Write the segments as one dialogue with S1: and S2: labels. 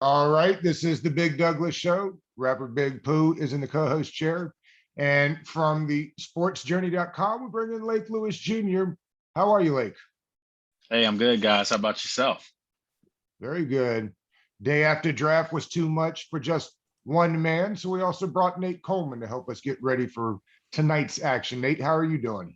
S1: All right, this is the Big Douglas Show. Rapper Big Pooh is in the co-host chair. And from the sportsjourney.com, we bring in Lake Lewis Jr. How are you, Lake?
S2: Hey, I'm good, guys. How about yourself?
S1: Very good. Day after draft was too much for just one man, so we also brought Nate Coleman to help us get ready for tonight's action. Nate, how are you doing?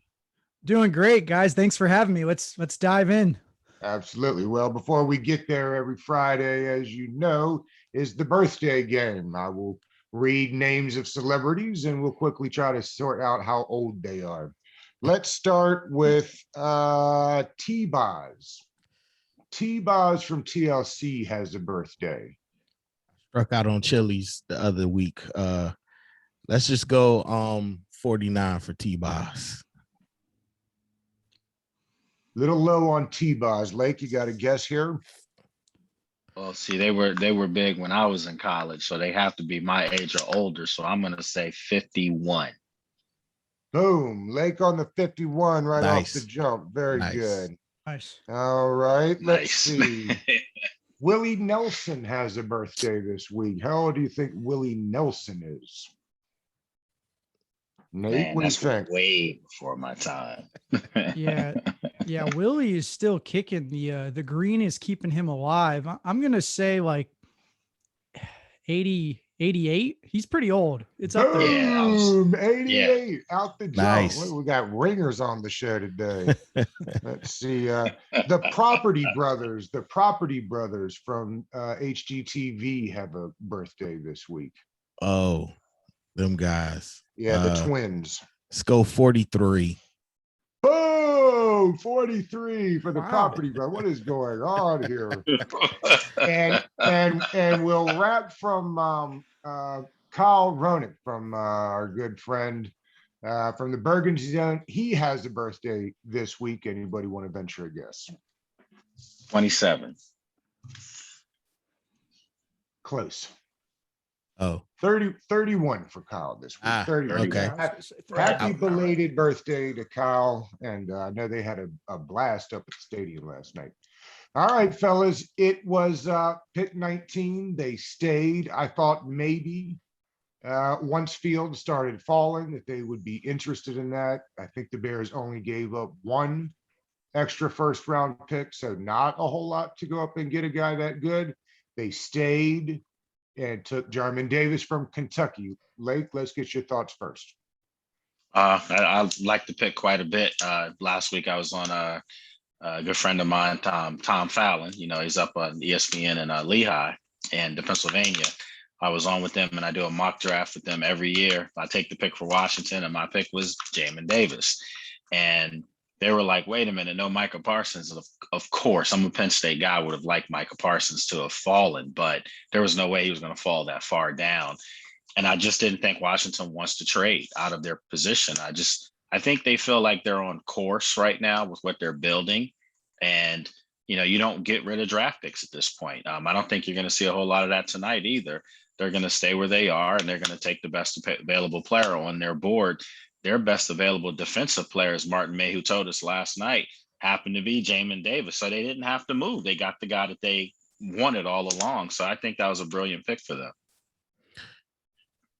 S3: Doing great, guys. Thanks for having me. Let's dive in.
S1: Absolutely. Well, before we get there, every Friday, as you know, is the birthday game. I will read names of celebrities and we'll quickly try to sort out how old they are. Let's start with T-Boz. T-Boz from TLC has a birthday.
S4: Struck out on Chili's the other week. Let's just go 49 for T-Boz.
S1: Little low on T-Boz. Lake, you got a guess here?
S2: Well, see, they were big when I was in college, so they have to be my age or older. So I'm gonna say 51.
S1: Boom. Lake on the 51 right off the
S4: Nice.
S1: jump. Very
S4: Nice.
S1: good.
S3: Nice.
S1: All right. Let's
S2: Nice.
S1: see. Willie Nelson has a birthday this week. How old do you think Willie Nelson is? Nate,
S2: Man,
S1: what do you
S2: that's
S1: think?
S2: way before my time.
S3: Yeah. Yeah, Willie is still kicking. The green is keeping him alive. I'm gonna say like 80, 88. He's pretty old. It's up there.
S2: Yeah,
S1: Boom, 88 out the jump.
S4: Nice.
S1: Look, we got ringers on the show today. Let's see. The Property Brothers from HGTV have a birthday this week.
S4: Oh, them guys.
S1: Yeah, the twins.
S4: Let's go 43.
S1: Boom, 43 for the
S3: Wow.
S1: Property Brothers. What is going on here? And we'll wrap from Kyle Roenick, from our good friend from the Burgundy Zone. He has a birthday this week. Anybody want to venture a guess?
S2: 27.
S1: Close.
S4: Oh,
S1: 31 for Kyle this week.
S4: Ah,
S1: 31.
S4: okay.
S1: Happy belated birthday to Kyle. And I know they had a blast up at the stadium last night. All right, fellas, it was pick 19. They stayed. I thought maybe once Fields started falling that they would be interested in that. I think the Bears only gave up one extra first round pick, so not a whole lot to go up and get a guy that good. They stayed and took Jarman Davis from Kentucky. Lake, let's get your thoughts first.
S2: I like the pick quite a bit. Last week I was on a good friend of mine, Tom Fallon. You know, he's up on ESPN in Lehigh and Pennsylvania. I was on with them and I do a mock draft with them every year. I take the pick for Washington and my pick was Jamin Davis. And they were like, wait a minute, no Micah Parsons. Of course, I'm a Penn State guy, would have liked Micah Parsons to have fallen, but there was no way he was going to fall that far down. And I just didn't think Washington wants to trade out of their position. I think they feel like they're on course right now with what they're building. And, you know, you don't get rid of draft picks at this point. I don't think you're going to see a whole lot of that tonight either. They're going to stay where they are and they're going to take the best available player on their board. Their best available defensive player, as Martin May, who told us last night, happened to be Jamin Davis. So they didn't have to move. They got the guy that they wanted all along. So I think that was a brilliant pick for them.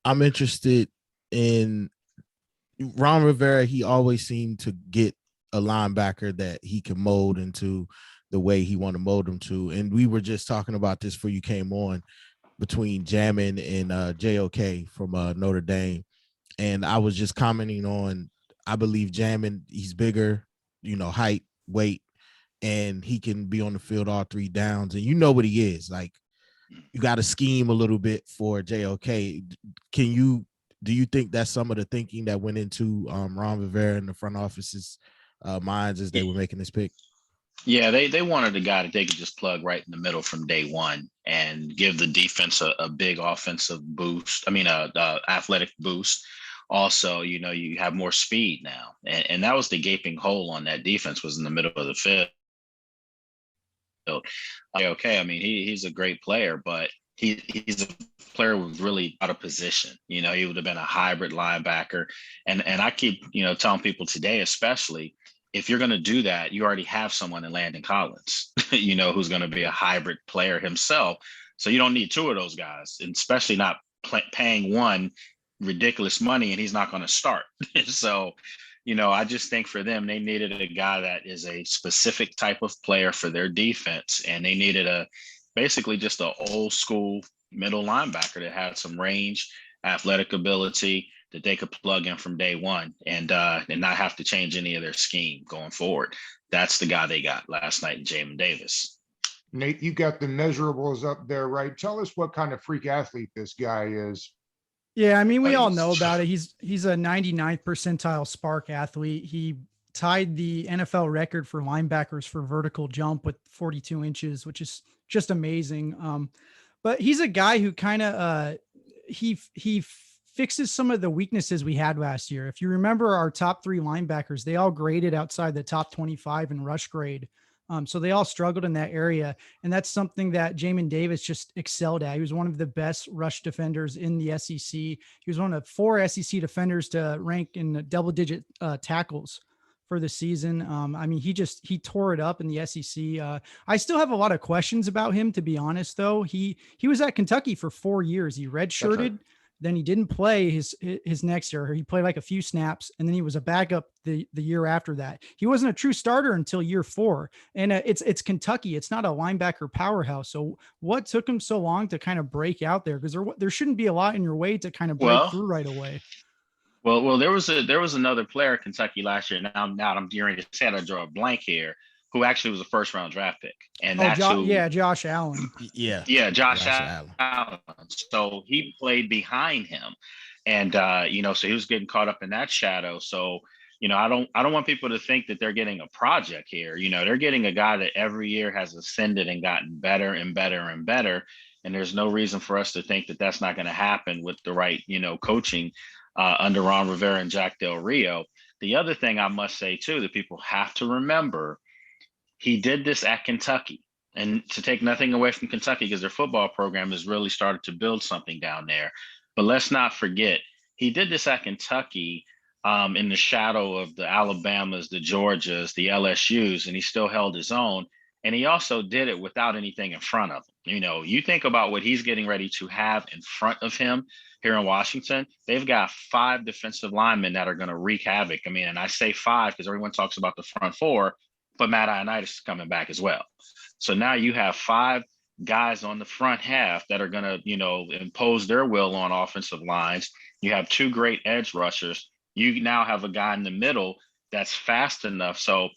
S4: I'm interested in Ron Rivera. He always seemed to get a linebacker that he can mold into the way he want to mold them to. And we were just talking about this before you came on between Jamin and JOK from Notre Dame. And I was just commenting on, I believe Jamin, he's bigger, you know, height, weight, and he can be on the field all three downs. And you know what he is. Like, you got to scheme a little bit for JOK. Do you think that's some of the thinking that went into Ron Rivera and the front office's minds as they were making this pick?
S2: Yeah, they wanted a guy that they could just plug right in the middle from day one and give the defense a big offensive boost. I mean, a athletic boost. Also, you know, you have more speed now. And that was the gaping hole on that defense, was in the middle of the field. Okay, I mean, he's a great player, but he's a player who's really out of position. You know, he would have been a hybrid linebacker. And I keep, you know, telling people today, especially, if you're going to do that, you already have someone in Landon Collins, you know, who's going to be a hybrid player himself. So you don't need two of those guys, and especially not paying one ridiculous money, and he's not going to start. So, I just think for them, they needed a guy that is a specific type of player for their defense, and they needed basically just an old school middle linebacker that had some range, athletic ability that they could plug in from day one and not have to change any of their scheme going forward. That's the guy they got last night in Jamin Davis.
S1: Nate, you got the measurables up there, right? Tell us what kind of freak athlete this guy is.
S3: Yeah, I mean, we all know about it. He's a 99th percentile spark athlete. He tied the NFL record for linebackers for vertical jump with 42 inches, which is just amazing. But he's a guy who kind of he fixes some of the weaknesses we had last year. If you remember our top three linebackers, they all graded outside the top 25 in rush grade. So they all struggled in that area. And that's something that Jamin Davis just excelled at. He was one of the best rush defenders in the SEC. He was one of 4 SEC defenders to rank in double digit tackles for the season. I mean, he tore it up in the SEC. I still have a lot of questions about him, to be honest, though. He was at Kentucky for 4 years. He redshirted. Right. Then he didn't play his next year. He played like a few snaps, and then he was a backup the year after that. He wasn't a true starter until year 4. And it's Kentucky. It's not a linebacker powerhouse. So what took him so long to kind of break out there? Because there shouldn't be a lot in your way to kind of break through right away.
S2: Well, there was another player at Kentucky last year. Now I'm gearing to say I draw a blank here, who actually was a first round draft pick. And that's
S3: Josh Allen.
S2: Yeah, Josh Allen. So he played behind him. And so he was getting caught up in that shadow. So, I don't want people to think that they're getting a project here. They're getting a guy that every year has ascended and gotten better and better and better. And there's no reason for us to think that that's not going to happen with the right, coaching under Ron Rivera and Jack Del Rio. The other thing I must say, too, that people have to remember, he did this at Kentucky. And to take nothing away from Kentucky, because their football program has really started to build something down there. But let's not forget, he did this at Kentucky in the shadow of the Alabamas, the Georgias, the LSUs, and he still held his own. And he also did it without anything in front of him. You think about what he's getting ready to have in front of him here in Washington. They've got 5 defensive linemen that are going to wreak havoc. I mean, and I say 5 because everyone talks about the front 4, but Matt Ioannidis is coming back as well. So now you have 5 guys on the front half that are going to, impose their will on offensive lines. You have 2 great edge rushers. You now have a guy in the middle that's fast enough. So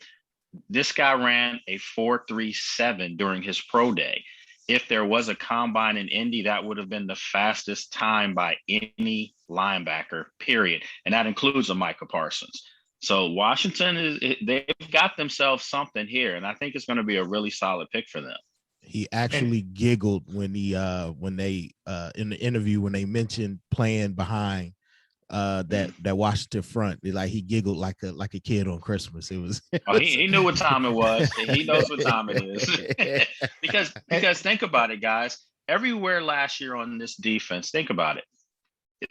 S2: this guy ran a 4.37 during his pro day. If there was a combine in Indy, that would have been the fastest time by any linebacker, period. And that includes a Micah Parsons. So Washington they've got themselves something here, and I think it's going to be a really solid pick for them.
S4: He actually giggled when they in the interview when they mentioned playing behind that Washington front. He giggled like a kid on Christmas. It was.
S2: He knew what time it was. He knows what time it is. because think about it, guys. Everywhere last year on this defense, think about it.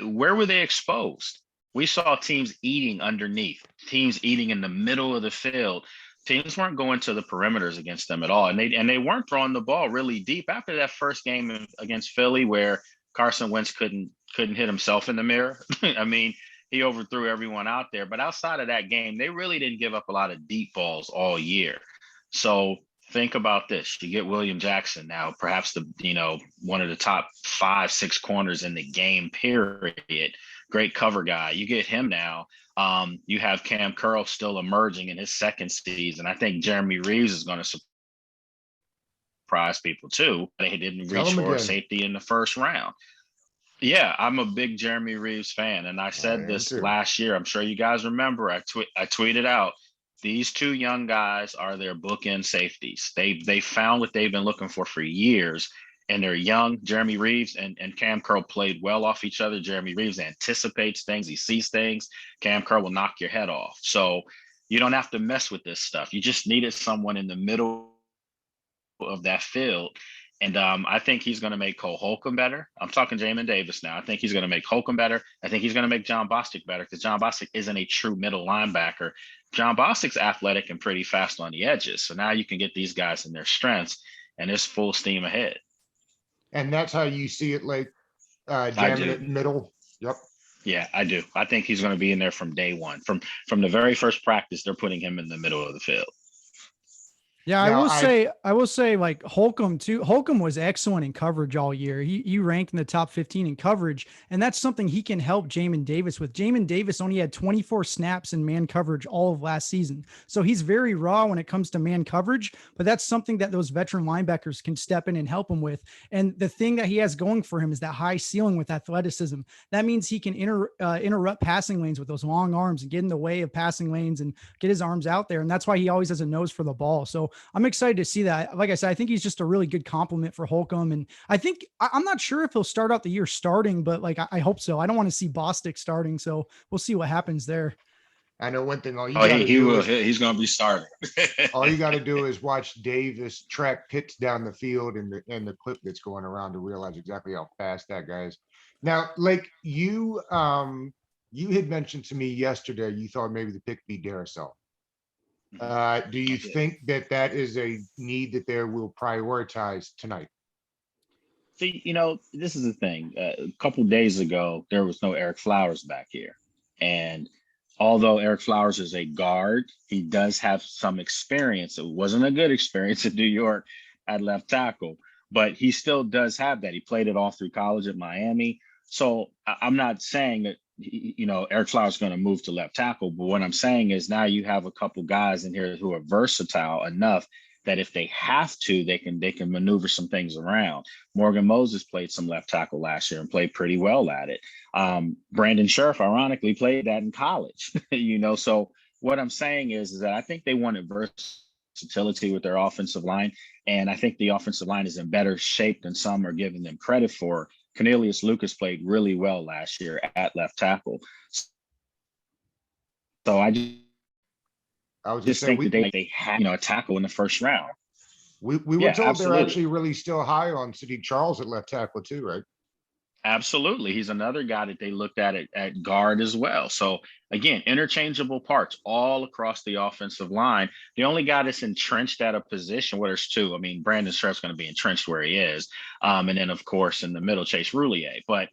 S2: Where were they exposed? We saw teams eating underneath, teams eating in the middle of the field. Teams weren't going to the perimeters against them at all. And they weren't throwing the ball really deep after that first game against Philly, where Carson Wentz couldn't hit himself in the mirror. I mean, he overthrew everyone out there. But outside of that game, they really didn't give up a lot of deep balls all year. So think about this. You get William Jackson now, perhaps one of the top 5-6 corners in the game, period. Great cover guy. You get him now. You have Cam Curl still emerging in his second season. I think Jeremy Reeves is going to surprise people too. They didn't reach for a safety in the first round. Yeah, I'm a big Jeremy Reeves fan. And I said this last year. I'm sure you guys remember. I tweeted out, these 2 young guys are their bookend safeties. They found what they've been looking for years. And they're young. Jeremy Reeves and Cam Curl played well off each other. Jeremy Reeves anticipates things. He sees things. Cam Curl will knock your head off. So you don't have to mess with this stuff. You just needed someone in the middle of that field. And I think he's going to make Cole Holcomb better. I'm talking Jamin Davis now. I think he's going to make Holcomb better. I think he's going to make John Bostic better, because John Bostic isn't a true middle linebacker. John Bostic's athletic and pretty fast on the edges. So now you can get these guys in their strengths, and it's full steam ahead.
S1: And that's how you see it, like
S2: I
S1: jamming
S2: do.
S1: it middle. Yep.
S2: Yeah, I do. I think he's going to be in there from day one. From the very first practice, they're putting him in the middle of the field.
S3: Yeah,
S1: Now
S3: I will say like Holcomb too. Holcomb was excellent in coverage all year. He ranked in the top 15 in coverage, and that's something he can help Jamin Davis with. Jamin Davis only had 24 snaps in man coverage all of last season. So he's very raw when it comes to man coverage, but that's something that those veteran linebackers can step in and help him with. And the thing that he has going for him is that high ceiling with athleticism. That means he can interrupt passing lanes with those long arms and get in the way of passing lanes and get his arms out there. And that's why he always has a nose for the ball. So I'm excited to see that. Like I said, I think he's just a really good compliment for Holcomb. And I think I'm not sure if he'll start out the year starting, but like I hope so. I don't want to see Bostic starting. So we'll see what happens there.
S1: I know one thing. All you
S2: Oh,
S1: got to
S2: he
S1: do
S2: will.
S1: is
S2: He's going to be starting.
S1: all you got to do is watch Davis track Pitts down the field and the clip that's going around to realize exactly how fast that guy is. Now, like you had mentioned to me yesterday, you thought maybe the pick be Darasol. Do you think that that is a need that they will prioritize tonight?
S2: See, this is the thing. A couple days ago, there was no Eric Flowers back here. And although Eric Flowers is a guard, he does have some experience. It wasn't a good experience in New York at left tackle, but he still does have that. He played it all through college at Miami. So I'm not saying that, Eric Flowers is going to move to left tackle, but what I'm saying is now you have a couple guys in here who are versatile enough that if they have to, they can maneuver some things around. Morgan Moses played some left tackle last year and played pretty well at it. Brandon Scherf, ironically, played that in college. So what I'm saying is that I think they wanted versatility with their offensive line, and I think the offensive line is in better shape than some are giving them credit for. Cornelius Lucas played really well last year at left tackle. So I
S1: was
S2: just think that they had a tackle in the first round.
S1: We were told they're actually really still high on Sadiq Charles at left tackle too, right?
S2: Absolutely. He's another guy that they looked at guard as well. So again, interchangeable parts all across the offensive line. The only guy that's entrenched at a position, well, there's two. I mean, Brandon Scherf's going to be entrenched where he is. And then of course in the middle, Chase Roulier. But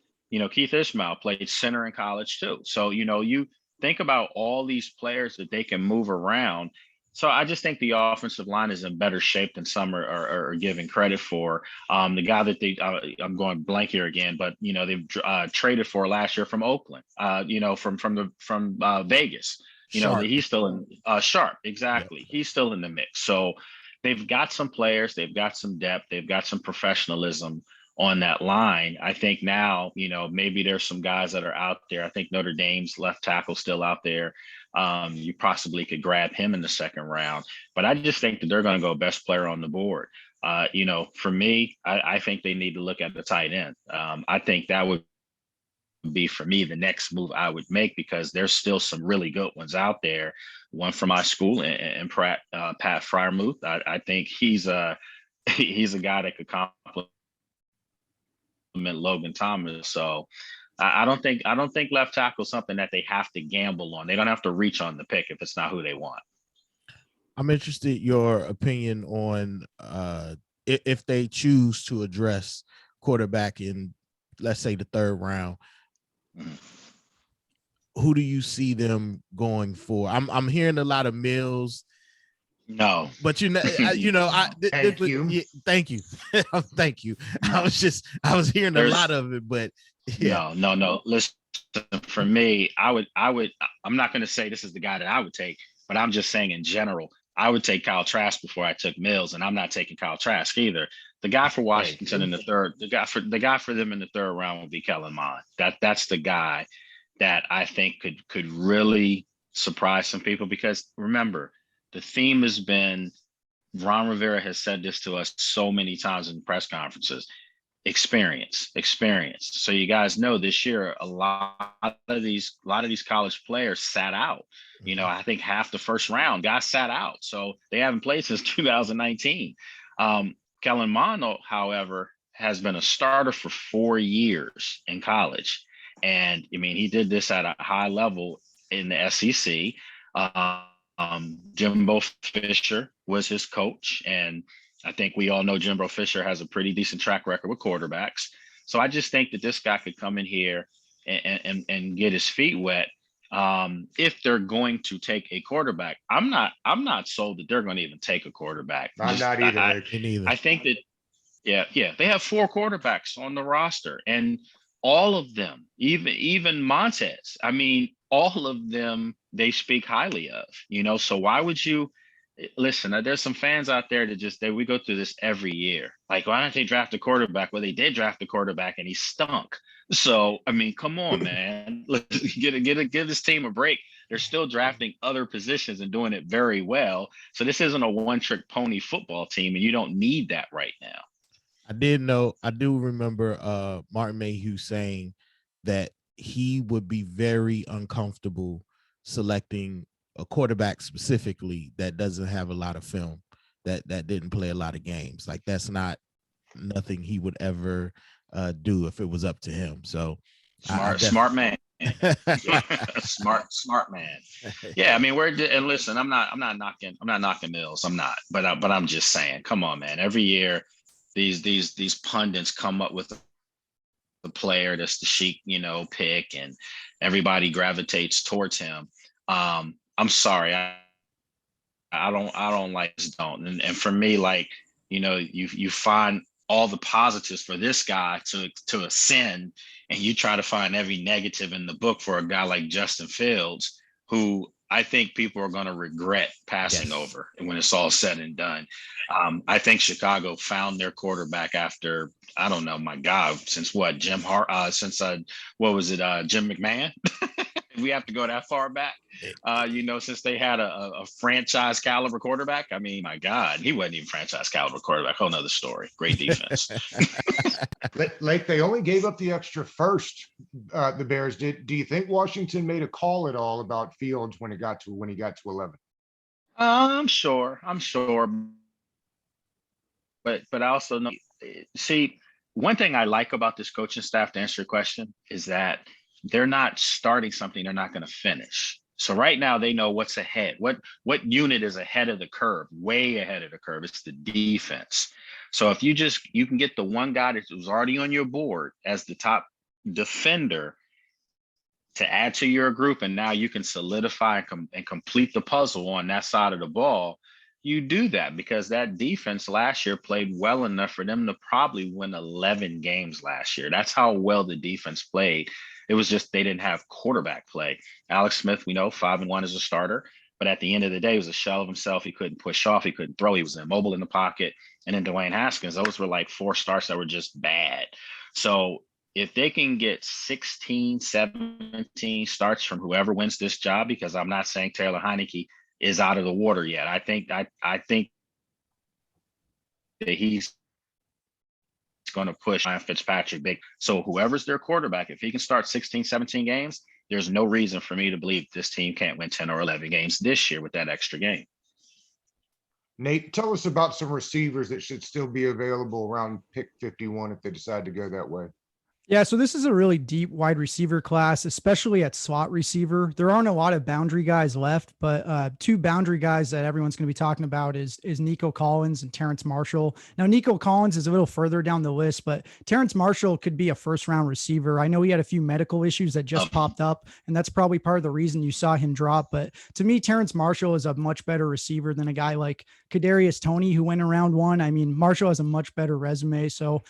S2: Keith Ishmael played center in college too. So you think about all these players that they can move around. So I just think the offensive line is in better shape than some are giving credit for. The guy that I'm going blank here again, but they've traded for last year from Oakland. From Vegas. He's still in Sharp. Exactly. Yep. He's still in the mix. So they've got some players. They've got some depth. They've got some professionalism on that line. I think now, maybe there's some guys that are out there. I think Notre Dame's left tackle still out there. You possibly could grab him in the second round, but I just think that they're going to go best player on the board. For me, I think they need to look at the tight end. I think that would be, for me, the next move I would make, because there's still some really good ones out there. One from my school and Pat Fryermuth. I think he's a guy that could complement Logan Thomas. So I don't think left tackle is something that they have to gamble on. They don't have to reach on the pick if it's not who they want.
S4: I'm interested your opinion on if they choose to address quarterback in, let's say, the third round. Who do you see them going for? I'm hearing a lot of Mills.
S2: No,
S4: but thank you. Thank you. I was hearing a lot of it, but yeah.
S2: No. Listen, for me, I'm not going to say this is the guy that I would take, but I'm just saying in general, I would take Kyle Trask before I took Mills, and I'm not taking Kyle Trask either. The guy for Washington in the third, the guy for them in the third round would be Kellen Mond. That's the guy that I think could really surprise some people, because remember, the theme has been, Ron Rivera has said this to us so many times in press conferences, experience. So you guys know this year, a lot of these college players sat out. I think half the first round guys sat out. So they haven't played since 2019. Kellen Mond, however, has been a starter for 4 years in college. And I mean, he did this at a high level in the SEC. Jimbo Fisher was his coach, and I think we all know Jimbo Fisher has a pretty decent track record with quarterbacks. So I just think that this guy could come in here and get his feet wet. If they're going to take a quarterback, I'm not sold that they're going to even take a quarterback.
S1: I'm not either, Nick.
S4: Me neither.
S2: I think that, yeah, they have 4 quarterbacks on the roster, and all of them, even Montez, I mean, all of them, they speak highly of, so why would you listen? There's some fans out there that we go through this every year. Like, why don't they draft a quarterback? Well, they did draft a quarterback and he stunk. So, I mean, come on, man, let's give this team a break. They're still drafting other positions and doing it very well. So this isn't a one-trick pony football team, and you don't need that right now.
S4: I do remember Martin Mayhew saying that he would be very uncomfortable selecting a quarterback specifically that doesn't have a lot of film, that didn't play a lot of games. Like, that's not nothing he would ever do if it was up to him. So
S2: smart man. smart man. Yeah, I mean, and listen, I'm not knocking Mills. I'm not, but I'm just saying, come on, man. Every year these pundits come up with the player that's the chic, pick, and everybody gravitates towards him. I'm sorry, I don't like this. And for me, like, you find all the positives for this guy to ascend, and you try to find every negative in the book for a guy like Justin Fields, who I think people are going to regret passing over when it's all said and done. I think Chicago found their quarterback after, I don't know, my God, since what, Jim McMahon? We have to go that far back, since they had a franchise caliber quarterback. I mean, my God, he wasn't even franchise caliber quarterback. Whole nother story. Great defense.
S1: Like, they only gave up the extra first. The Bears did. Do you think Washington made a call at all about Fields when he got to 11?
S2: I'm sure. But I also know. See, one thing I like about this coaching staff, to answer your question, is that they're not starting something they're not going to finish. So right now they know what's ahead. What unit is ahead of the curve, way ahead of the curve. It's the defense. So if you can get the one guy that was already on your board as the top defender to add to your group, and now you can solidify and complete the puzzle on that side of the ball, you do that, because that defense last year played well enough for them to probably win 11 games last year. That's how well the defense played. It was just they didn't have quarterback play. Alex Smith, we know, 5-1 as a starter, but at the end of the day, he was a shell of himself. He couldn't push off. He couldn't throw. He was immobile in the pocket. And then Dwayne Haskins, those were like 4 starts that were just bad. So if they can get 16, 17 starts from whoever wins this job, because I'm not saying Taylor Heineke is out of the water yet. I think that he's going to push Ryan Fitzpatrick big. So whoever's their quarterback, if he can start 16, 17 games, there's no reason for me to believe this team can't win 10 or 11 games this year with that extra game.
S1: Nate, tell us about some receivers that should still be available around pick 51 if they decide to go that way.
S3: Yeah, so this is a really deep wide receiver class, especially at slot receiver. There aren't a lot of boundary guys left, but 2 boundary guys that everyone's going to be talking about is Nico Collins and Terence Marshall. Now, Nico Collins is a little further down the list, but Terence Marshall could be a first-round receiver. I know he had a few medical issues that just popped up, and that's probably part of the reason you saw him drop. But to me, Terence Marshall is a much better receiver than a guy like Kadarius Toney, who went in round 1. I mean, Marshall has a much better resume. So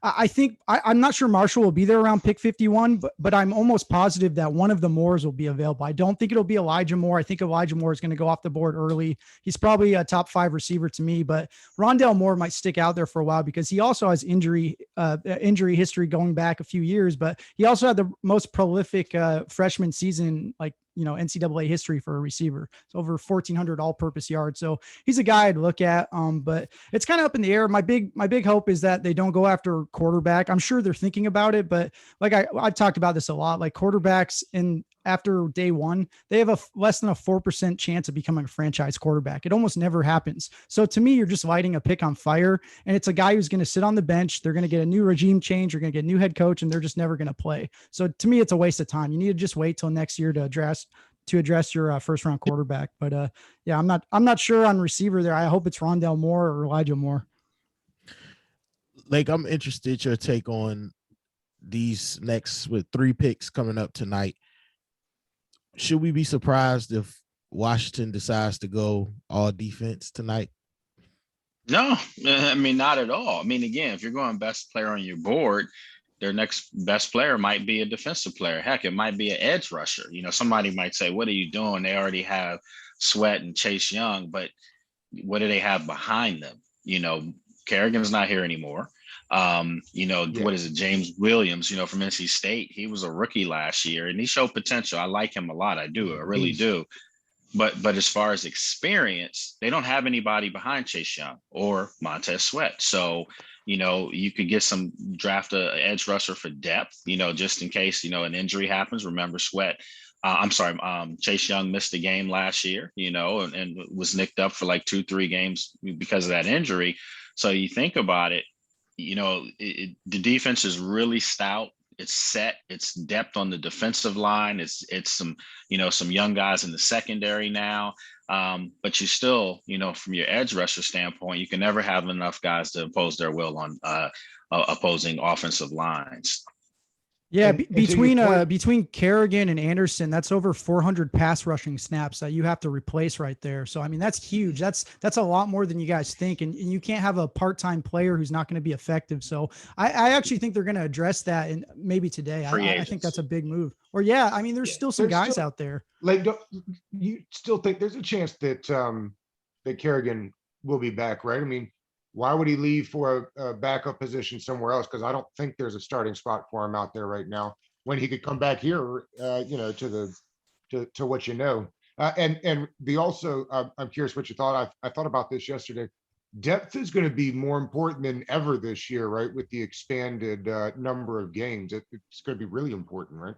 S3: I think I'm not sure Marshall will be there around pick 51, but I'm almost positive that one of the Moores will be available. I don't think it'll be Elijah Moore. I think Elijah Moore is going to go off the board early. He's probably a top 5 receiver to me, but Rondale Moore might stick out there for a while because he also has injury history going back a few years, but he also had the most prolific freshman season, like, NCAA history for a receiver. It's over 1,400 all-purpose yards. So he's a guy I'd look at, but it's kind of up in the air. My big hope is that they don't go after quarterback. I'm sure they're thinking about it, but like I've talked about this a lot, like quarterbacks after day 1, they have a less than a 4% chance of becoming a franchise quarterback. It almost never happens. So to me, you're just lighting a pick on fire, and it's a guy who's going to sit on the bench. They're going to get a new regime change. They're going to get a new head coach, and they're just never going to play. So to me, it's a waste of time. You need to just wait till next year to to address your first round quarterback. But yeah, I'm not sure on receiver there. I hope it's Rondell Moore or Elijah Moore.
S4: Like, I'm interested your take on these next with 3 picks coming up tonight. Should we be surprised if Washington decides to go all defense tonight?
S2: No, I mean, not at all. I mean, again, if you're going best player on your board, their next best player might be a defensive player. Heck, it might be an edge rusher. You know, somebody might say, what are you doing? They already have Sweat and Chase Young, but what do they have behind them? You know, Kerrigan's not here anymore. You know,
S1: Yeah.
S2: what is it? James Williams, you know, from NC State. He was a rookie last year and he showed potential. I like him a lot. I do. I really do. But as far as experience, they don't have anybody behind Chase Young or Montez Sweat. So, you know, you could get some draft a edge rusher for depth, you know, just in case, you know, an injury happens. Remember Chase Young missed a game last year, you know, and was nicked up for like 2-3 games because of that injury. So you think about it, you know, the defense is really stout. It's set. It's depth on the defensive line. It's some, you know, some young guys in the secondary now. But you still, you know, from your edge rusher standpoint, you can never have enough guys to impose their will on opposing offensive lines.
S3: Yeah,
S1: And to your point-
S3: between Kerrigan and Anderson, that's over 400 pass rushing snaps that you have to replace right there. So I mean, that's huge. That's a lot more than you guys think, and you can't have a part-time player who's not going to be effective. So I actually think they're going to address that, and maybe today. I think that's a big move. Or yeah, I mean, there's still some guys out there.
S1: Like, you still think there's a chance that that Kerrigan will be back, right? I mean, why would he leave for a backup position somewhere else? Because I don't think there's a starting spot for him out there right now. When he could come back here, you know, to what you know. And the also, I'm curious what you thought. I thought about this yesterday. Depth is going to be more important than ever this year, right? With the expanded number of games, it's going to be really important, right?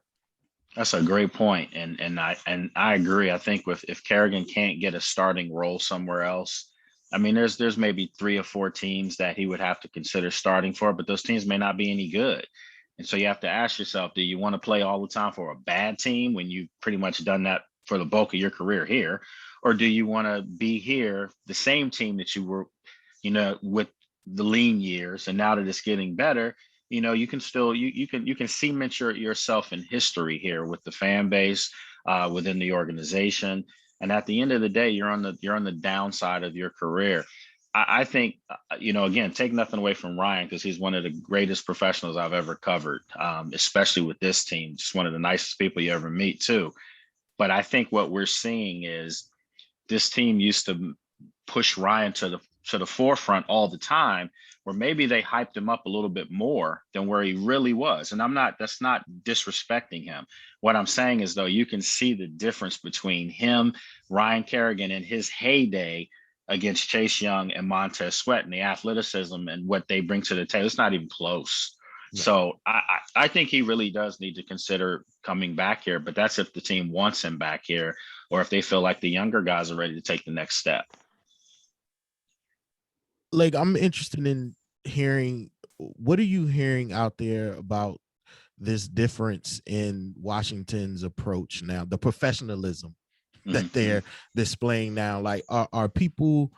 S2: That's a great point, and I agree. I think if Kerrigan can't get a starting role somewhere else, I mean, there's maybe 3 or 4 teams that he would have to consider starting for, but those teams may not be any good. And so you have to ask yourself, do you want to play all the time for a bad team when you've pretty much done that for the bulk of your career here? Or do you want to be here, the same team that you were, you know, with the lean years, and now that it's getting better, you know, you can still, you can cement yourself in history here with the fan base, within the organization. And at the end of the day, you're on the downside of your career. I think, you know, again, take nothing away from Ryan, because he's one of the greatest professionals I've ever covered, especially with this team. Just one of the nicest people you ever meet too. But I think what we're seeing is this team used to push Ryan to the forefront all the time, where maybe they hyped him up a little bit more than where he really was. And that's not disrespecting him. What I'm saying is, though, you can see the difference between him, Ryan Kerrigan, in his heyday against Chase Young and Montez Sweat, and the athleticism and what they bring to the table. It's not even close. Yeah. So I think he really does need to consider coming back here, but that's if the team wants him back here, or if they feel like the younger guys are ready to take the next step.
S4: Like, I'm interested in hearing, what are you hearing out there about this difference in Washington's approach now, the professionalism that they're displaying now? Like, are people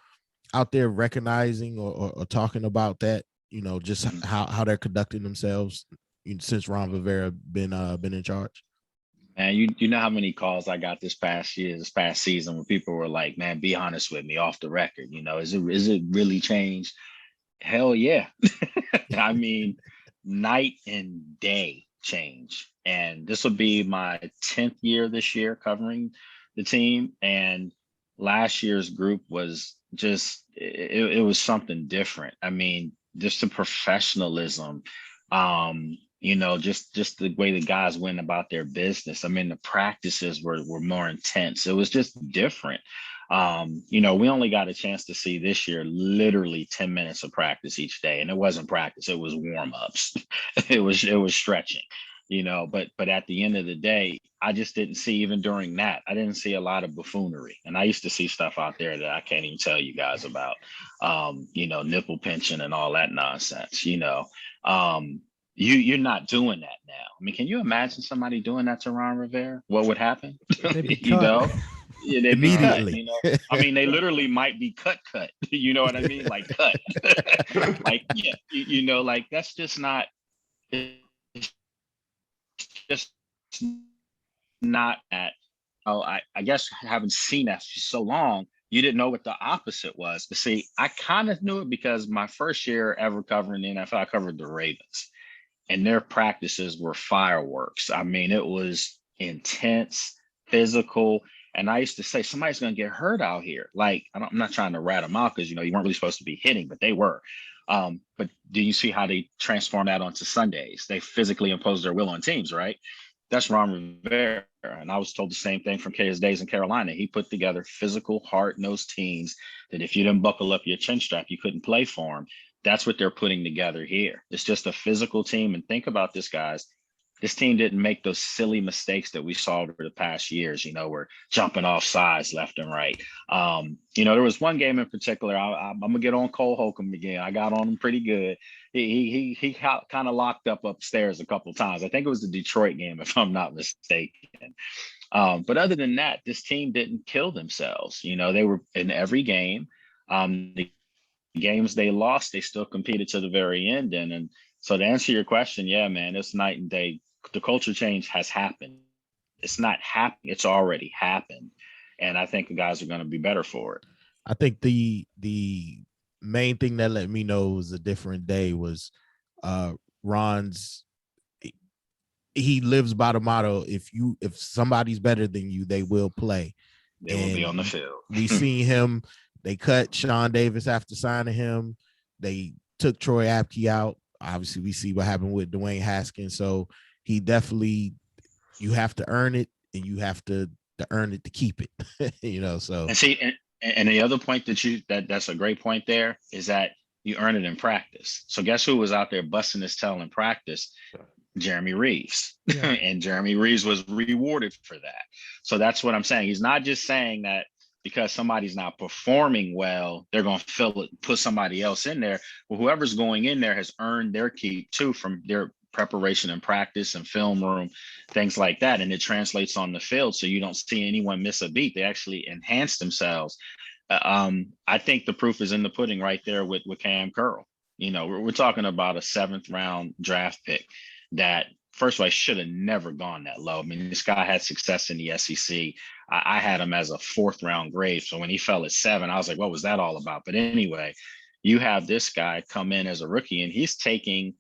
S4: out there recognizing or talking about that, you know, just how they're conducting themselves since Ron Rivera been in charge?
S2: And you know how many calls I got this past season, where people were like, man, be honest with me off the record. You know, is it really changed? Hell yeah. I mean, night and day change. And this will be my 10th year this year covering the team. And last year's group was just, it was something different. I mean, just the professionalism, you know, just the way the guys went about their business. I mean, the practices were more intense. It was just different. You know, we only got a chance to see this year literally 10 minutes of practice each day. And it wasn't practice, it was warm-ups. it was stretching, you know, but at the end of the day, I just didn't see, even during that, I didn't see a lot of buffoonery. And I used to see stuff out there that I can't even tell you guys about, you know, nipple pinching and all that nonsense, you know. You're not doing that now. I mean, can you imagine somebody doing that to Ron Rivera? What would happen?
S3: They'd be
S2: You
S3: cut.
S2: know, yeah, they'd be cut.
S4: Immediately.
S2: You know, I mean, they literally might be cut. You know what I mean? Like cut. Like yeah, you know, like that's just not. It's just not at. Oh, I guess having seen that for so long, you didn't know what the opposite was. But see, I kind of knew it because my first year ever covering the NFL, I covered the Ravens, and their practices were fireworks. I mean, it was intense, physical. And I used to say, somebody's going to get hurt out here. Like, I'm not trying to rat them out because, you know, you weren't really supposed to be hitting, but they were. But do you see how they transform that onto Sundays? They physically impose their will on teams, right? That's Ron Rivera. And I was told the same thing from his days in Carolina. He put together physical, hard-nosed teams that if you didn't buckle up your chin strap, you couldn't play for them. That's what they're putting together here. It's just a physical team. And think about this, guys. This team didn't make those silly mistakes that we saw over the past years, you know, we're jumping off sides left and right. You know, there was one game in particular, I'm going to get on Cole Holcomb again. I got on him pretty good. He kind of locked up upstairs a couple of times. I think it was the Detroit game, if I'm not mistaken. But other than that, this team didn't kill themselves. You know, they were in every game. The games they lost, they still competed to the very end. And so to answer your question, yeah, man, it's night and day. The culture change has happened. It's not happening. It's already happened. And I think the guys are going to be better for it.
S4: I think the main thing that let me know it was a different day was Ron's. He lives by the motto: if somebody's better than you, they will play.
S2: They will be on the field.
S4: We seen him. They cut Sean Davis after signing him. They took Troy Apke out. Obviously, we see what happened with Dwayne Haskins. So he definitely, you have to earn it, and you have to earn it to keep it. You know, so
S2: and see, and the other point that's a great point there is that you earn it in practice. So guess who was out there busting his tail in practice? Jeremy Reeves. Yeah. And Jeremy Reeves was rewarded for that. So that's what I'm saying. He's not just saying that because somebody's not performing well, they're going to fill it, put somebody else in there. Well, whoever's going in there has earned their keep too from their preparation and practice and film room, things like that. And it translates on the field. So you don't see anyone miss a beat. They actually enhance themselves. I think the proof is in the pudding right there with Cam Curl. You know, we're talking about a 7th round draft pick that, first of all, I should have never gone that low. I mean, this guy had success in the SEC. I had him as a 4th round grade. So when he fell at 7, I was like, what was that all about? But anyway, you have this guy come in as a rookie and he's taking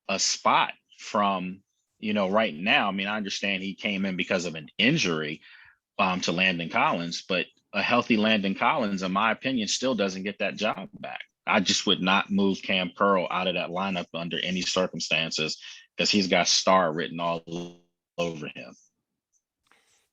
S2: a spot from, you know, right now. I mean, I understand he came in because of an injury to Landon Collins, but a healthy Landon Collins, in my opinion, still doesn't get that job back. I just would not move Cam Curl out of that lineup under any circumstances because he's got star written all over him.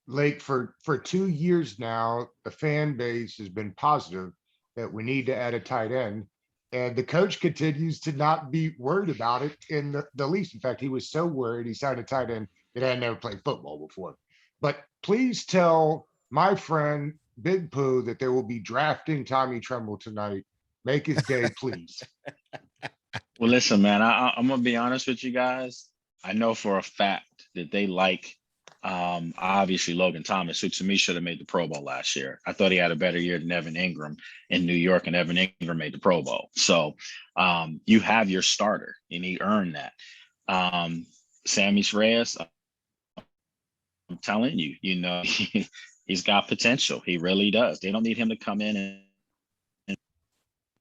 S1: Lake, for 2 years now, the fan base has been positive that we need to add a tight end. And the coach continues to not be worried about it in the least. In fact, he was so worried he signed a tight end that had never played football before. But please tell my friend Big Pooh that they will be drafting Tommy Tremble tonight. Make his day, please.
S2: Well, listen, man, I'm going to be honest with you guys. I know for a fact that they like, obviously, Logan Thomas, who to me should have made the Pro Bowl last year. I thought he had a better year than Evan Ingram in New York, and Evan Ingram made the Pro Bowl. So you have your starter, and he earned that. Sammy Reyes, I'm telling you, you know, he's got potential. He really does. They don't need him to come in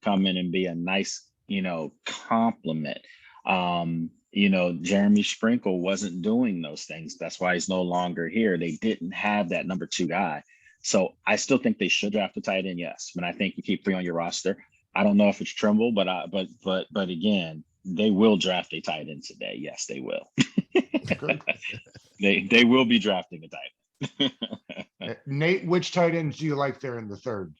S2: and be a nice, you know, compliment. You know, Jeremy Sprinkle wasn't doing those things. That's why he's no longer here. They didn't have that number 2 guy. So I still think they should draft a tight end, yes. But I think you keep 3 on your roster. I don't know if it's Trimble, but again, they will draft a tight end today. Yes, they will. They will be drafting a tight end.
S1: Nate, which tight ends do you like there in the 3rd?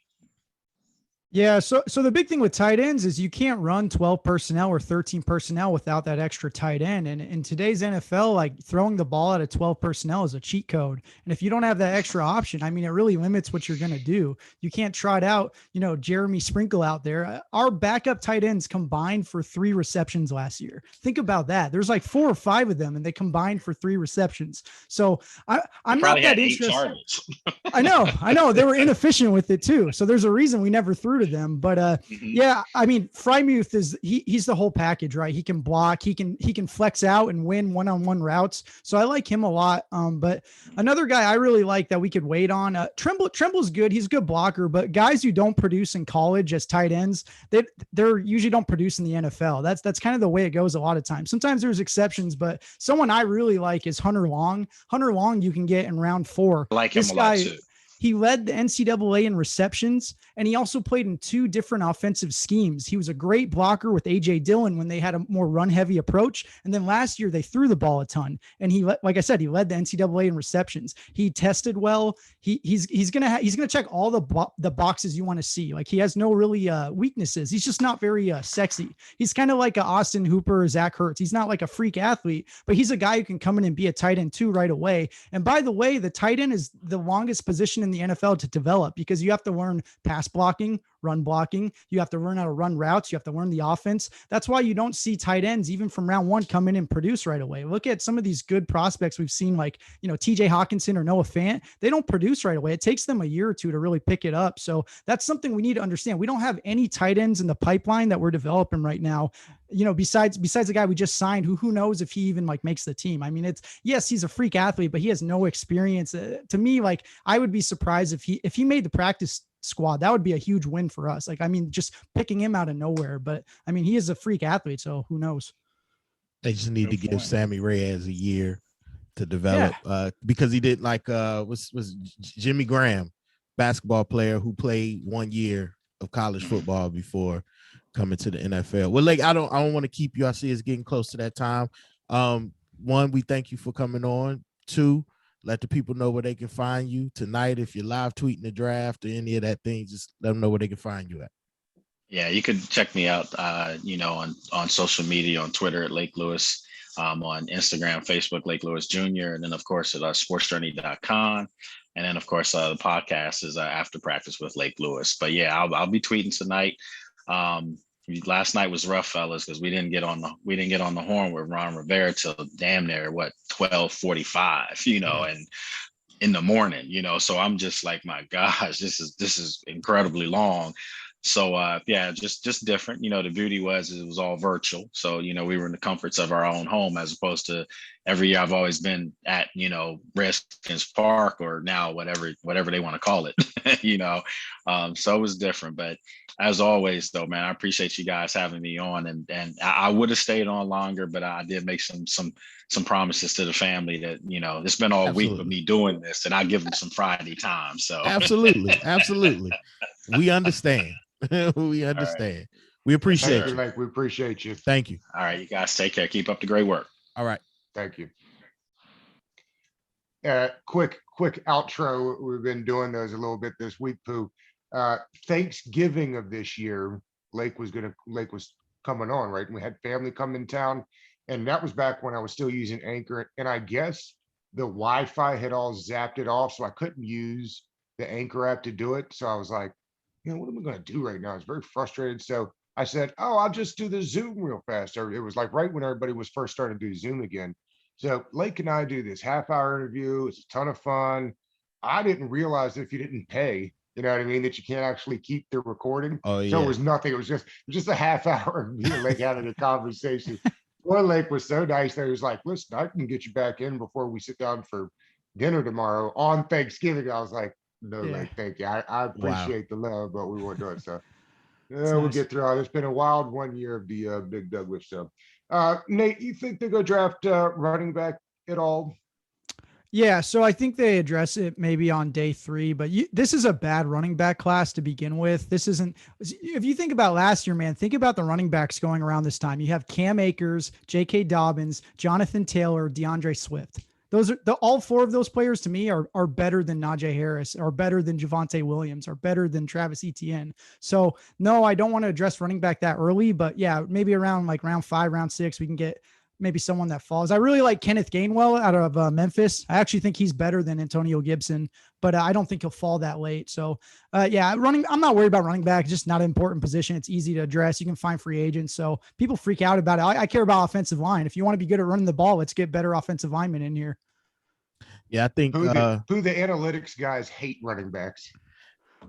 S3: Yeah, so the big thing with tight ends is you can't run 12 personnel or 13 personnel without that extra tight end. And in today's NFL, like throwing the ball out of 12 personnel is a cheat code. And if you don't have that extra option, I mean, it really limits what you're going to do. You can't trot out, Jeremy Sprinkle out there. Our backup tight ends combined for 3 receptions last year. Think about that. There's like 4 or 5 of them, and they combined for 3 receptions. So I'm not that interested. I know they were inefficient with it too. So there's a reason we never threw to them. But yeah, I mean, Frymuth he's the whole package, right? He can block, he can flex out and win one-on-one routes. So I like him a lot. But another guy I really like that we could wait on, Tremble's good. He's a good blocker, but guys who don't produce in college as tight ends, they're usually don't produce in the NFL. That's kind of the way it goes a lot of times. Sometimes there's exceptions, but someone I really like is Hunter Long. Hunter Long you can get in round 4.
S2: I like him a lot too.
S3: He led the NCAA in receptions, and he also played in 2 different offensive schemes. He was a great blocker with A.J. Dillon when they had a more run-heavy approach. And then last year, they threw the ball a ton. And like I said, he led the NCAA in receptions. He tested well. He's gonna check all the boxes you want to see. Like, he has no really weaknesses. He's just not very sexy. He's kind of like a Austin Hooper or Zach Ertz. He's not like a freak athlete, but he's a guy who can come in and be a tight end too right away. And by the way, the tight end is the longest position in the NFL to develop, because you have to learn pass blocking, run blocking. You have to learn how to run routes. You have to learn the offense. That's why you don't see tight ends, even from round 1, come in and produce right away. Look at some of these good prospects we've seen, like, TJ Hawkinson or Noah Fant. They don't produce right away. It takes them a year or 2 to really pick it up. So that's something we need to understand. We don't have any tight ends in the pipeline that we're developing right now. Besides the guy we just signed, who knows if he even like makes the team. I mean, yes, he's a freak athlete, but he has no experience. To me, like, I would be surprised if he made the practice squad. That would be a huge win for us. Like, I mean, just picking him out of nowhere, but I mean, he is a freak athlete, so who knows?
S4: They just need to give Sammy Reyes a year to develop, because he did was Jimmy Graham, basketball player who played 1 year of college football before coming to the NFL. Well, like, I don't want to keep you. I see it's getting close to that time. 1, we thank you for coming on. 2, let the people know where they can find you tonight. If you're live tweeting the draft or any of that thing, just let them know where they can find you at.
S2: Yeah, you could check me out, on social media, on Twitter at Lake Lewis, on Instagram, Facebook, Lake Lewis Jr., and then, of course, at sportsjourney.com. And then, of course, the podcast is After Practice with Lake Lewis. But yeah, I'll be tweeting tonight. Last night was rough, fellas, because we didn't get on the horn with Ron Rivera till damn near 12:45, and in the morning, So I'm just like, my gosh, this is incredibly long. So yeah, just different. The beauty was it was all virtual. So, we were in the comforts of our own home, as opposed to every year I've always been at, Redskins Park, or now whatever they want to call it, so it was different. But as always, though, man, I appreciate you guys having me on, and I would have stayed on longer, but I did make some promises to the family that, it's been all week of me doing this, and I give them some Friday time. So
S4: absolutely. We understand. We understand. Right. We appreciate you.
S1: We appreciate you.
S4: Thank you.
S2: All right, you guys take care. Keep up the great work.
S4: All right.
S1: Thank you. Quick outro. We've been doing those a little bit this week, Pooh. Thanksgiving of this year, Lake was coming on, right? And we had family come in town, and that was back when I was still using Anchor, and I guess the Wi-Fi had all zapped it off, so I couldn't use the Anchor app to do it. So I was like, what am I going to do right now? I was very frustrated. So I said, I'll just do the Zoom real fast. It was like right when everybody was first starting to do Zoom again. So Lake and I do this half-hour interview. It's a ton of fun. I didn't realize that if you didn't pay, you know what I mean, that you can't actually keep the recording.
S4: Oh, yeah.
S1: So it was nothing. It was just a half-hour of me and Lake having a conversation. Poor Lake was so nice that he was like, listen, I can get you back in before we sit down for dinner tomorrow on Thanksgiving. I was like, no, Lake, thank you. I appreciate the love, but we won't do it. So we'll get through it. It's been a wild 1 year of the Big Douglas show. Nate, you think they go draft running back at all?
S3: Yeah, so I think they address it maybe on day 3, but this is a bad running back class to begin with. This isn't, if you think about last year, man, think about the running backs going around this time. You have Cam Akers, J.K. Dobbins, Jonathan Taylor, DeAndre Swift. Those are all four of those players to me are better than Najee Harris, are better than Javonte Williams, are better than Travis Etienne. So no, I don't want to address running back that early, but yeah, maybe around like round 5, round 6, we can get maybe someone that falls. I really like Kenneth Gainwell out of Memphis. I actually think he's better than Antonio Gibson, but I don't think he'll fall that late. So yeah, I'm not worried about running back. It's just not an important position. It's easy to address. You can find free agents. So people freak out about it. I care about offensive line. If you want to be good at running the ball, let's get better offensive linemen in here.
S4: Yeah, I think
S1: Who the analytics guys hate running backs.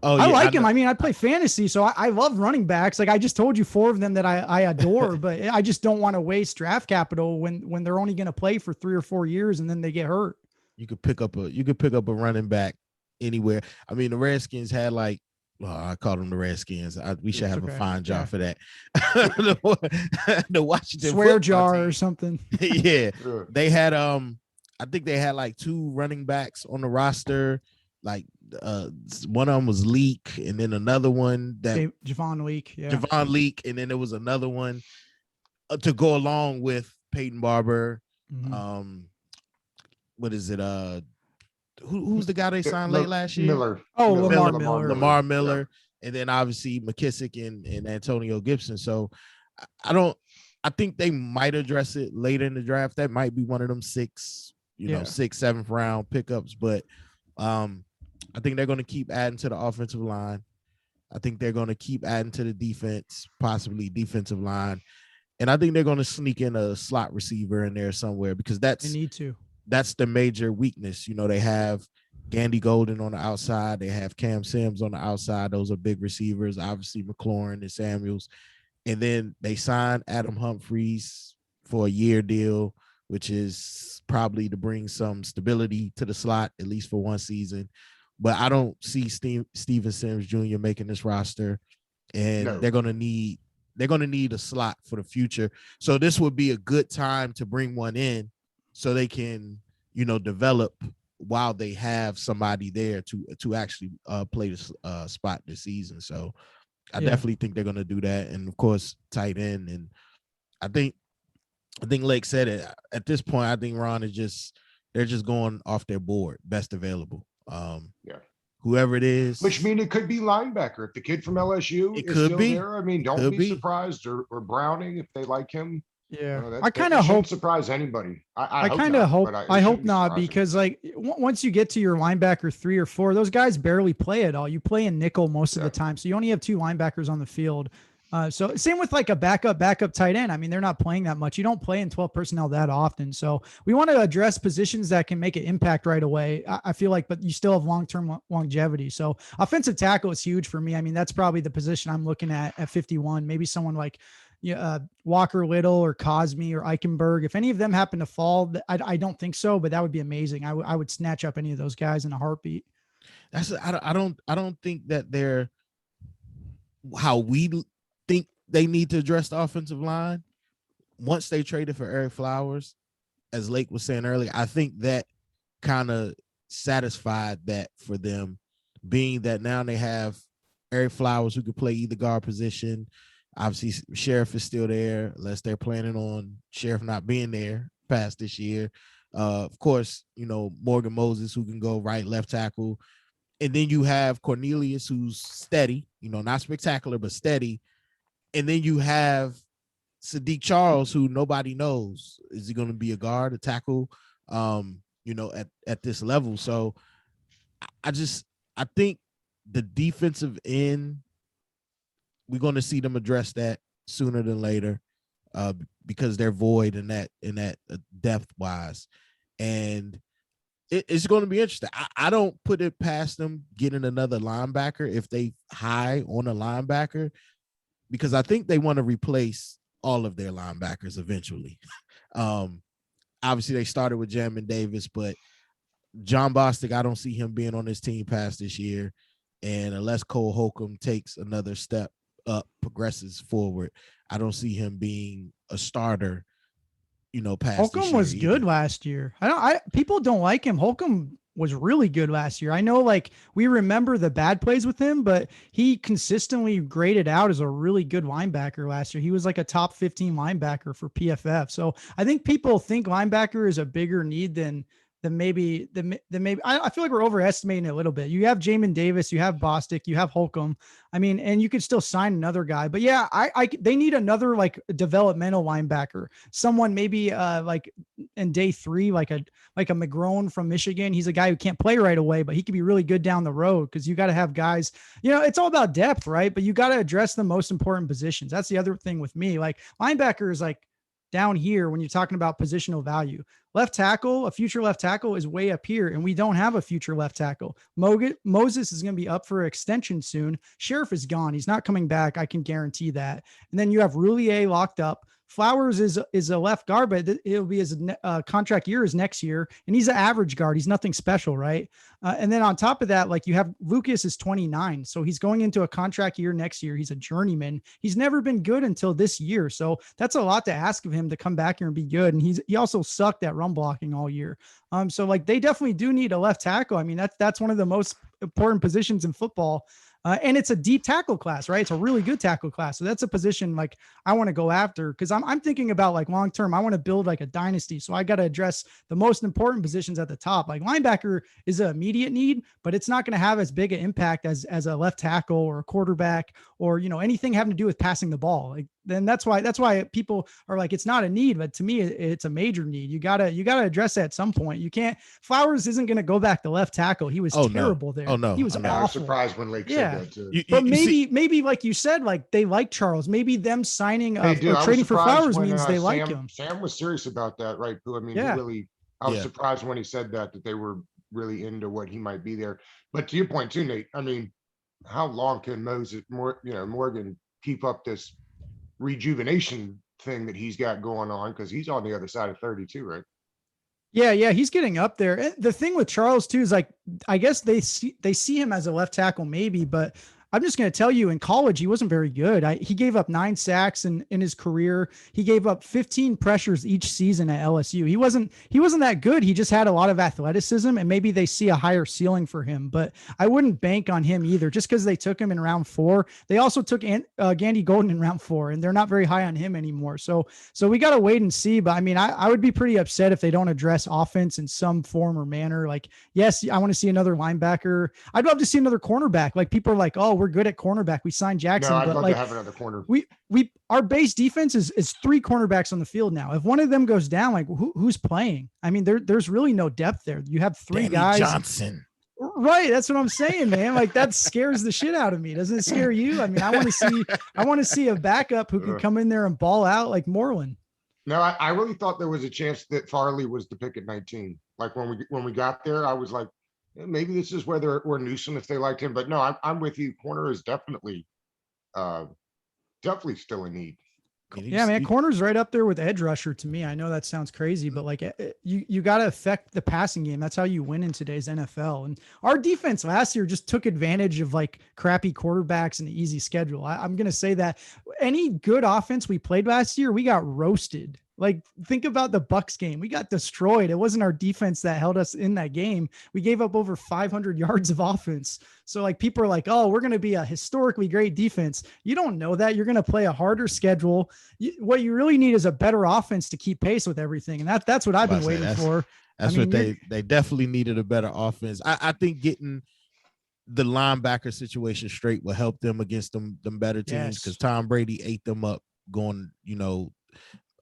S4: Oh,
S3: I
S4: yeah,
S3: like him. I mean, I play fantasy, so I love running backs. Like I just told you 4 of them that I adore, but I just don't want to waste draft capital when they're only going to play for 3 or 4 years and then they get hurt.
S4: You could pick up a running back anywhere. I mean, the Redskins had like, well, I called them the Redskins. We should have a fine job for that. The Washington
S3: swear jar
S4: team.
S3: or something.
S4: Yeah, they had I think they had like 2 running backs on the roster. Like one of them was Leak, and then another one that
S3: Javon Leak,
S4: Javon Leak, and then there was another one to go along with Peyton Barber.
S3: Mm-hmm.
S4: What is it? Who's the guy they signed late last year?
S1: Miller.
S4: Lamar Miller, yeah. And then obviously McKissick and Antonio Gibson. So I think they might address it later in the draft. That might be one of them 6th, 7th round pickups, but I think they're going to keep adding to the offensive line. I think they're going to keep adding to the defense, possibly defensive line. And I think they're going to sneak in a slot receiver in there somewhere because they need to. That's the major weakness. They have Gandy Golden on the outside. They have Cam Sims on the outside. Those are big receivers, obviously McLaurin and Samuels. And then they signed Adam Humphries for a year deal, which is probably to bring some stability to the slot, at least for one season. But I don't see Steven Sims Jr. making this roster, and they're gonna need a slot for the future. So this would be a good time to bring one in, so they can develop while they have somebody there to actually play the spot this season. So I definitely think they're gonna do that, and of course tight end. And I think Lake said it at this point. I think Ron they're just going off their board, best available. Whoever it is,
S1: which means it could be linebacker if the kid from LSU is still there. I mean, don't be surprised, or Browning if they like him.
S3: Yeah, I kind of hope
S1: surprise anybody.
S3: I kind of hope. I hope not, because like once you get to your linebacker 3 or 4, those guys barely play at all. You play in nickel most of the time, so you only have 2 linebackers on the field. So same with like a backup tight end. I mean, they're not playing that much. You don't play in 12 personnel that often. So we want to address positions that can make an impact right away. I feel like, but you still have long-term longevity. So offensive tackle is huge for me. I mean, that's probably the position I'm looking at 51. Maybe someone like Walker Little or Cosme or Eichenberg. If any of them happen to fall, I don't think so, but that would be amazing. I would snatch up any of those guys in a heartbeat.
S4: I don't think that they're how we think they need to address the offensive line. Once they traded for Eric Flowers, as Lake was saying earlier, I think that kind of satisfied that for them, being that now they have Eric Flowers who could play either guard position. Obviously, Sheriff is still there, unless they're planning on Sheriff not being there past this year. Of course, Morgan Moses, who can go right, left tackle. And then you have Cornelius, who's steady, not spectacular, but steady. And then you have Sadiq Charles, who nobody knows. Is he going to be a guard, a tackle, at this level? So I think the defensive end, we're going to see them address that sooner than later, because they're void in that depth wise. And it's going to be interesting. I don't put it past them getting another linebacker if they high on a linebacker, because I think they want to replace all of their linebackers eventually. Obviously, they started with Jamin Davis, but John Bostic, I don't see him being on this team past this year. And unless Cole Holcomb takes another step up, progresses forward, I don't see him being a starter, past
S3: Holcomb was good last year. People don't like him. Holcomb was really good last year. I know, like, we remember the bad plays with him, but he consistently graded out as a really good linebacker last year. He was like a top 15 linebacker for PFF. So I think people think linebacker is a bigger need than then maybe I feel like we're overestimating it a little bit. You have Jamin Davis, you have Bostic, you have Holcomb. I mean, and you could still sign another guy, but yeah, they need another like developmental linebacker, someone maybe like in day 3, like a McGrone from Michigan. He's a guy who can't play right away, but he could be really good down the road, because you got to have guys, it's all about depth, right? But you got to address the most important positions. That's the other thing with me. Like linebacker is like down here when you're talking about positional value. Left tackle, a future left tackle is way up here, and we don't have a future left tackle. Moses is going to be up for extension soon. Sheriff is gone. He's not coming back. I can guarantee that. And then you have Roulier locked up. Flowers is a left guard, but it'll be his contract year is next year, and he's an average guard. He's nothing special, right? And then on top of that, like you have Lucas is 29, so he's going into a contract year next year. He's a journeyman. He's never been good until this year, so that's a lot to ask of him to come back here and be good. And he also sucked at run blocking all year. So like they definitely do need a left tackle. I mean, that's one of the most important positions in football. And it's a deep tackle class, right? It's a really good tackle class. So that's a position like I want to go after, because I'm thinking about like long term. I want to build like a dynasty. So I got to address the most important positions at the top. Like linebacker is an immediate need, but it's not going to have as big an impact as a left tackle or a quarterback or anything having to do with passing the ball. Like then that's why people are like, it's not a need, but to me it's a major need. You gotta address that at some point. You can't. Flowers isn't going to go back to left tackle. He was terrible there.
S4: Oh no,
S3: he was
S4: I
S3: awful.
S1: I was surprised when Lake said that too.
S3: But maybe like you said, like they like Charles. Maybe them signing or
S1: I was
S3: trading for
S1: surprised
S3: Flowers
S1: when,
S3: means they like him.
S1: Sam was serious about that, right? Pooh? I mean,
S3: Yeah.
S1: he really. I was surprised when he said that they were really into what he might be there. But to your point too, Nate. I mean, how long can Morgan keep up this rejuvenation thing that he's got going on? Because he's on the other side of 32, right?
S3: Yeah, he's getting up there. And the thing with Charles too is like, I guess they see him as a left tackle maybe, but I'm just going to tell you, in college, he wasn't very good. He gave up 9 sacks in his career. He gave up 15 pressures each season at LSU. He wasn't that good. He just had a lot of athleticism, and maybe they see a higher ceiling for him, but I wouldn't bank on him either just because they took him in round 4. They also took Gandy Golden in round 4, and they're not very high on him anymore. So we got to wait and see. But I mean, I would be pretty upset if they don't address offense in some form or manner. Like, yes, I want to see another linebacker. I'd love to see another cornerback. Like people are like, oh, we're good at cornerback. We signed Jackson.
S1: No, I'd
S3: but
S1: love
S3: like,
S1: to have another corner.
S3: Our base defense is 3 cornerbacks on the field now. If one of them goes down, like who's playing? I mean, there's really no depth there. You have 3
S4: Danny
S3: guys.
S4: Johnson.
S3: Right. That's what I'm saying, man. Like that scares the shit out of me. Doesn't it scare you? I mean, I want to see a backup who can come in there and ball out like Moreland.
S1: No, I really thought there was a chance that Farley was the pick at 19. Like when we got there, I was like, maybe this is where we're Newsom if they liked him. But no, I'm with you. Corner is definitely still a need.
S3: Yeah, man, corner's right up there with edge rusher to me. I know that sounds crazy, but like you got to affect the passing game. That's how you win in today's NFL. And our defense last year just took advantage of like crappy quarterbacks and the easy schedule. I'm going to say that any good offense we played last year, we got roasted. Like think about the Bucks game. We got destroyed. It wasn't our defense that held us in that game. We gave up over 500 yards of offense. So like people are like, oh, we're going to be a historically great defense. You don't know that. You're going to play a harder schedule. What you really need is a better offense to keep pace with everything. And that's what I've been waiting for.
S4: That's what they definitely needed, a better offense. I think getting the linebacker situation straight will help them against them better teams, because Tom Brady ate them up going,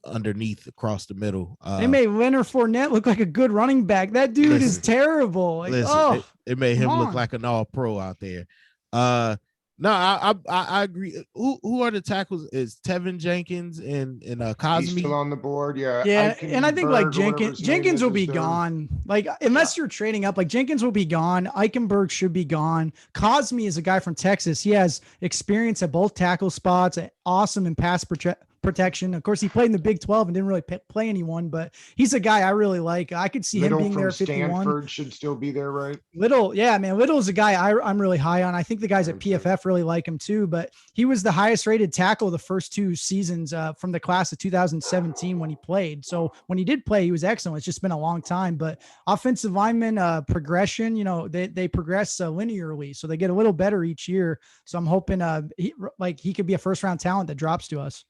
S4: underneath across the middle.
S3: They made Leonard Fournette look like a good running back. That dude is terrible. Like,
S4: it made him look like an all-pro out there. No, I agree. Who are the tackles? Is Tevin Jenkins and Cosme?
S1: He's still on the board, yeah.
S3: And I think like Jenkins will be gone. Like unless you're trading up, like Jenkins will be gone. Eichenberg should be gone. Cosme is a guy from Texas. He has experience at both tackle spots, awesome in pass protection. Of course, he played in the Big 12 and didn't really play anyone, but he's a guy I really like. I could see him being there at 51.
S1: Stanford should still be there, right?
S3: Little, yeah, man. Little is a guy I'm really high on. I think the guys at PFF really like him too, but he was the highest rated tackle the first 2 seasons from the class of 2017 when he played. So when he did play, he was excellent. It's just been a long time, but offensive lineman progression, they progress linearly. So they get a little better each year. So I'm hoping he could be a first round talent that drops to us.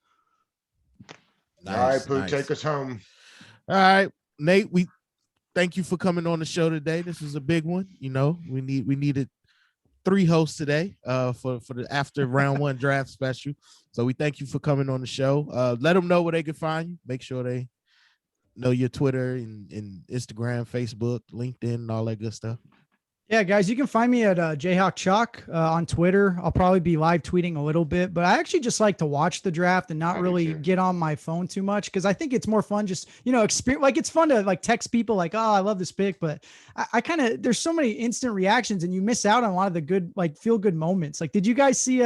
S1: Nice, all right, Pooh, take us home.
S4: All right, Nate, thank you for coming on the show today. This was a big one. You know, we needed 3 hosts today for the after round 1 draft special. So we thank you for coming on the show. Let them know where they can find you. Make sure they know your Twitter and Instagram, Facebook, LinkedIn, and all that good stuff.
S3: Yeah, guys, you can find me at Jayhawk Chalk on Twitter. I'll probably be live tweeting a little bit, but I actually just like to watch the draft and not really get on my phone too much because I think it's more fun just, experience. Like it's fun to like text people like, oh, I love this pick, but I kind of, there's so many instant reactions and you miss out on a lot of the good, like feel good moments. Like, did you guys see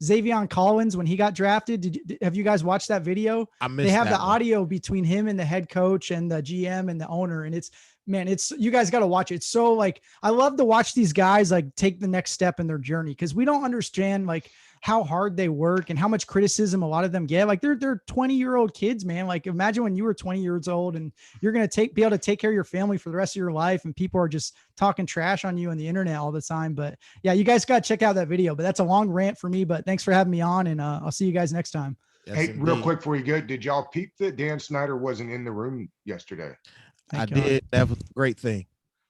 S3: Xavier Collins when he got drafted? Have you guys watched that video? They have the audio between him and the head coach and the GM and the owner, and you guys got to watch it. It's so like, I love to watch these guys like take the next step in their journey because we don't understand like how hard they work and how much criticism a lot of them get. Like they're 20-year-old kids, man. Like imagine when you were 20 years old and you're going to be able to take care of your family for the rest of your life. And people are just talking trash on you on the internet all the time. But yeah, you guys got to check out that video, but that's a long rant for me, but thanks for having me on and I'll see you guys next time.
S1: Yes, hey, indeed. Real quick before you go, did y'all peep that Dan Snyder wasn't in the room yesterday?
S4: I did. That was a great thing.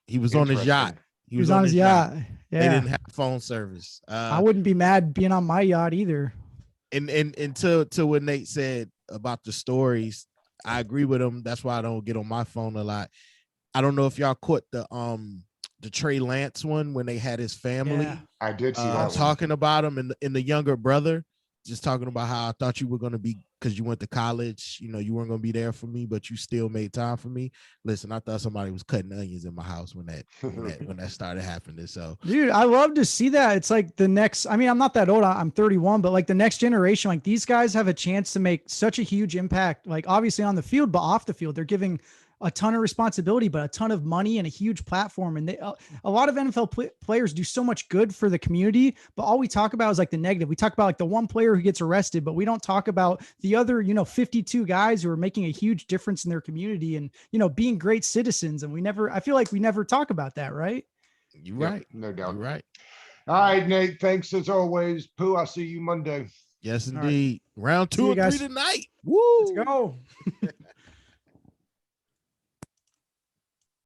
S4: He was on his yacht.
S3: He was on his yacht. Yeah.
S4: They didn't have phone service.
S3: I wouldn't be mad being on my yacht either.
S4: And to what Nate said about the stories, I agree with him. That's why I don't get on my phone a lot. I don't know if y'all caught the Trey Lance one when they had his family.
S1: Yeah. I did see that
S4: talking about him and the younger brother, just talking about how I thought you were going to be, because you went to college, you weren't going to be there for me, but you still made time for me. Listen, I thought somebody was cutting onions in my house when that started happening. So,
S3: dude, I love to see that. It's like the next, I mean, I'm not that old, I'm 31, but like the next generation, like these guys have a chance to make such a huge impact, like obviously on the field, but off the field, they're giving a ton of responsibility, but a ton of money and a huge platform. And a lot of NFL players do so much good for the community, but all we talk about is like the negative. We talk about like the one player who gets arrested, but we don't talk about the other, 52 guys who are making a huge difference in their community and, being great citizens. And I feel like we never talk about that. Right.
S4: You're right.
S1: No doubt.
S4: You're right.
S1: All right, Nate. Thanks as always. Pooh, I'll see you Monday.
S4: Yes, indeed. Right. Round 2 or 3 tonight. Woo.
S3: Let's go.